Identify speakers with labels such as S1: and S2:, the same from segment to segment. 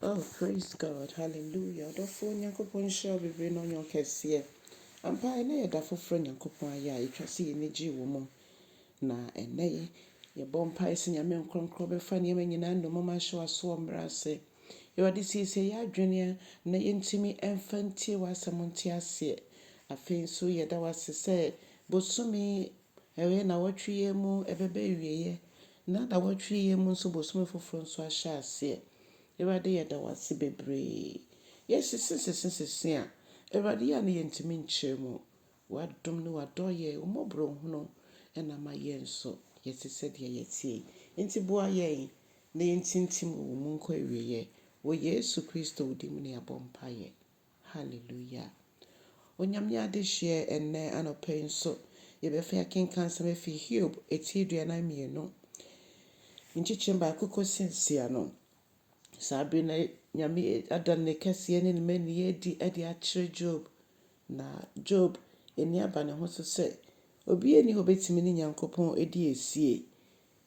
S1: Oh, praise God. Hallelujah. Odofo nyankopon shall be brain on your kese. Ampa ene yeda foforo nyankopon aya etwa se ye neji wo mu. Na ene ye bompa ese nyame nkronkro be fa ne nyina ndo mama hwe aso omrase. Ye wadi sise ya adwene na yentimi emfantie wasamonti ase. Afei so yeda wasese bosumi ewe na watwiye mu ebebe wieye. Na da watwiye mu so bosumi foforo nso ahye ase. Awurade yɛda wase bebree. Yɛsisi a Awurade yɛ ne yɛntumi nkyerɛ mu. Wadom ne wadɔyɛ omɔbro hono ɛna ma yɛn nso yɛte sɛdeɛ yɛtie. Nti boa yɛn na yɛntintim wɔ mu nkɔ awieɛ. Wɔ Yesu Kristo dim ne abɔ mpaeɛ. Hallelujah. Onyame adehyeɛ ɛnnɛ anɔpɛ nso yɛbɛfa akenkan nsɛm afi Hiob eti 42. Nkyekyere baako kɔsi nsia no. Sabi na nyame adan ne kɛseɛ ne ne mani adi akyerɛ Job. Na Job eni aba ne ho so sɛ obi ani hɔ betimi ne Nyankopɔn edi esie.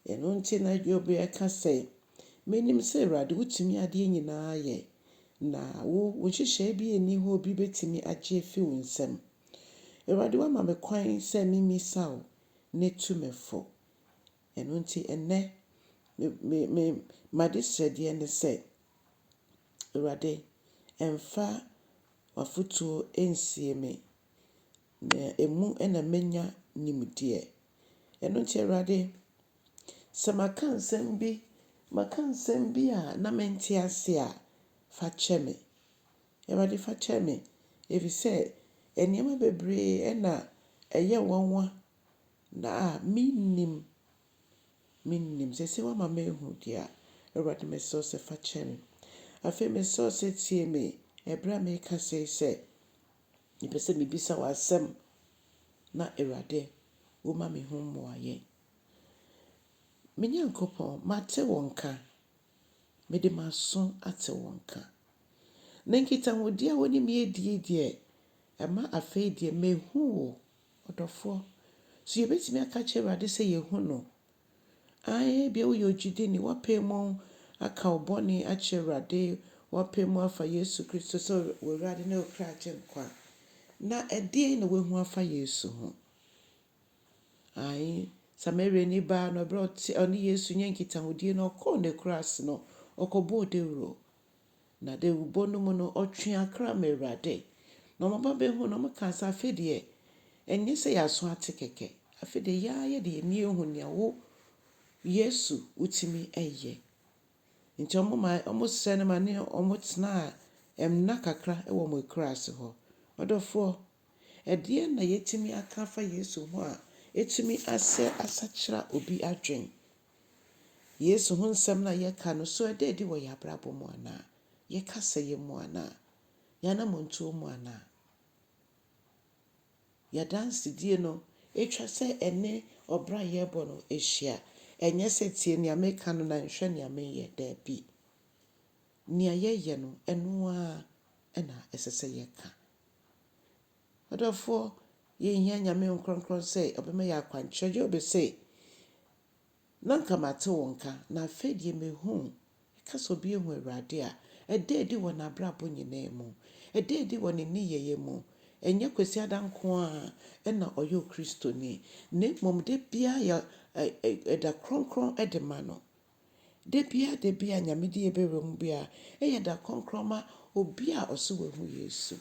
S1: Ɛno nti na Job ɛka sɛ menim sɛ Awurade wotumi adeɛ nyinaa yɛ. Na wo hyehyɛ bi ani hɔ obi betimi agye fi wo nsam. Awurade wama me kwan sɛ mimisa wo ne tu me fo. Ɛno nti ɛnnɛ made srɛdeɛ ne sɛ Awurade ɛmfa wafotuo ensie me na emu ɛna menya nimdeɛ. Ɛno nti Awurade sɛ maka nsɛm bi a na mente ase a fa kyɛ me. Awurade fa kyɛ me efisɛ nneɛma bebree ɛna ɛyɛ nwanwa na minnim sɛ wama mehu deɛ a Awurade mesrɛ sɛ fa kyɛ me. Afei mesrɛ sɛ tie me ɛbra me ka sɛ nipɛ sɛ mebisa w'asɛm na Awurade woma me ho mmoayɛ. Me Nyankopɔn mate wo nka mede maso ate wo nka. Na nkitahodie a woni me edie deɛ ɛma afei deɛ mehu wo ɔdɔfo. So yɛbɛtumi aka kyerɛ Awurade sɛ yehu no. Bia woyɛ ogyidini wapɛ mu aka wo bɔne akyerɛ Awurade, wapɛ mu afa Yesu Kristo sɛ Awurade ne wo kra agye nkwa. Na ɛdeɛn na woahu afa Yesu ho? Samaria ni baa no bro ɔne Yesu nye nkitahodie no ɔkɔɔ ne kras no ɔkɔbɔɔ dawuro. Na dawuro no mu no ɔtwe akra ma Awurade. Na ɔmaba bɛhu no ɔmka sɛ afei deɛ ɛnyɛ sɛ yɛaso ate kɛkɛ. Afei deɛ yɛayɛ deɛ yɛni ehu nea wo Yesu wotumi ɛyɛ. Nti ɔmo sɛ no ma ne ɔmo tena ɛmna kakra ɛwɔ mo kras hɔ. Ɔdɔfo ɛdeɛ na yɛtumi aka fa Yesu ho a ɛtumi asakyera obi adwen. Yesu ho nsɛm na yɛka no so ɛda edi wɔ yɛabrabɔ mu anaa? Yɛkasa yɛ mu anaa? Yɛanamontuo mu anaa? Yɛdansedie no etwa sɛ ɛne ɔbra yɛbɔ no ehyia. Ɛnyɛ sɛ tie nea meka no na nhwɛ nea meyɛ daabi. Nea yɛyɛ no ɛno a ɛna ɛsɛ sɛ yɛka. Ɔdɔfo yɛhia nyame nkronkron sɛ ɔbɛma yɛ akwankyerɛ. Job sɛ na nka mate wo nka na afei deɛ mehu ɛka sɛ obi ehu Awurade a ɛda edi wɔ n'abrabɔ nyinaa mu. Ɛda edi wɔ ne nneyɛe mu. Ɛnyɛ kwasi adanko a ɛna ɔyɛ Kristoni. Na mmom de bia yɛ ɛda kronkron ɛde ma no. De bia nyame de yɛbɛwura mu bia ɛyɛ da kronkron ma obi a ɔso wahu Yesu.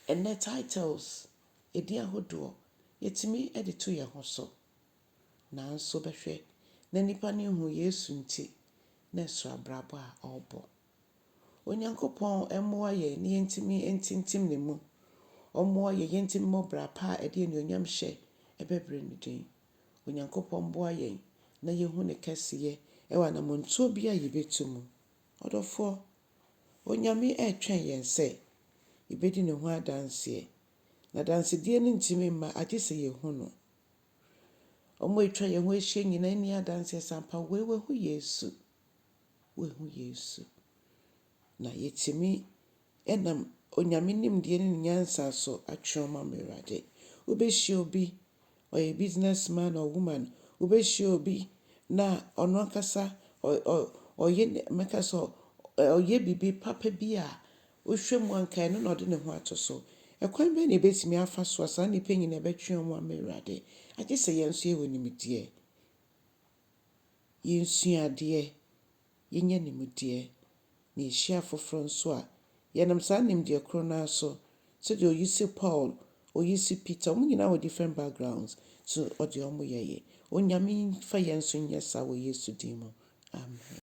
S1: Ɛnɛ titles ɛdi ahodoɔ yɛtumi ɛde to yɛn ho so. Nanso bɛhwɛ na nipa ne hu Yesu nti na ɛso abrabɔ a ɔbɔ. Onyankopɔn ɛmmoa yɛn ne yɛntimi ntintim ne mu. Ɔmmoa yɛntimi mmɔbra pa a ɛde anuonyam hyɛ ɛbɛbrɛ ne din. Onyankopɔn mboa yɛn na yɛhu ne kɛseyɛ ɛwɔ anamontuo bi a yɛbɛtu mu. Ɔdɔfo onyame ɛtwɛn yɛn sɛ yɛbɛdi ne ho adanseɛ. Na dansedie no ntimi mma agye sɛ yɛhu no. Ɔmo etwa yɛn ho ahyia nyinaa ni adanseɛ sampa wehu Yesu. Wehu Yesu. Na yɛtimi ɛnam onyame nimdeɛ ne nyansa so atwe ɔma Awurade. Wobɛhyia obi ɔyɛ businessman or woman. Wobɛhyia obi na ɔno ankasa ɔyɛ mɛka sɛ ɔyɛ bibi papa bi a wohwɛ mu anka ɛno na ɔde ne ho ato so. Ɛkwan bɛn na ebetumi afa so a saa nnipa nyinaa bɛtwe wɔn ama Awurade. Agye sɛ yɛn nso yɛwɔ nimdeɛ. Yɛnsua adeɛ, yɛnyɛ nimdeɛ, na yɛhyia foforɔ nso a yɛnam saa nimdeɛ koro no so. Sɛdeɛ oyisi Paul, oyisi Peter, wɔn nyinaa wɔ different backgrounds. So ɔde wɔn yɛyɛ. Onyame mfa yɛn nso nyɛ saa wɔ Yesu din mu. Amen.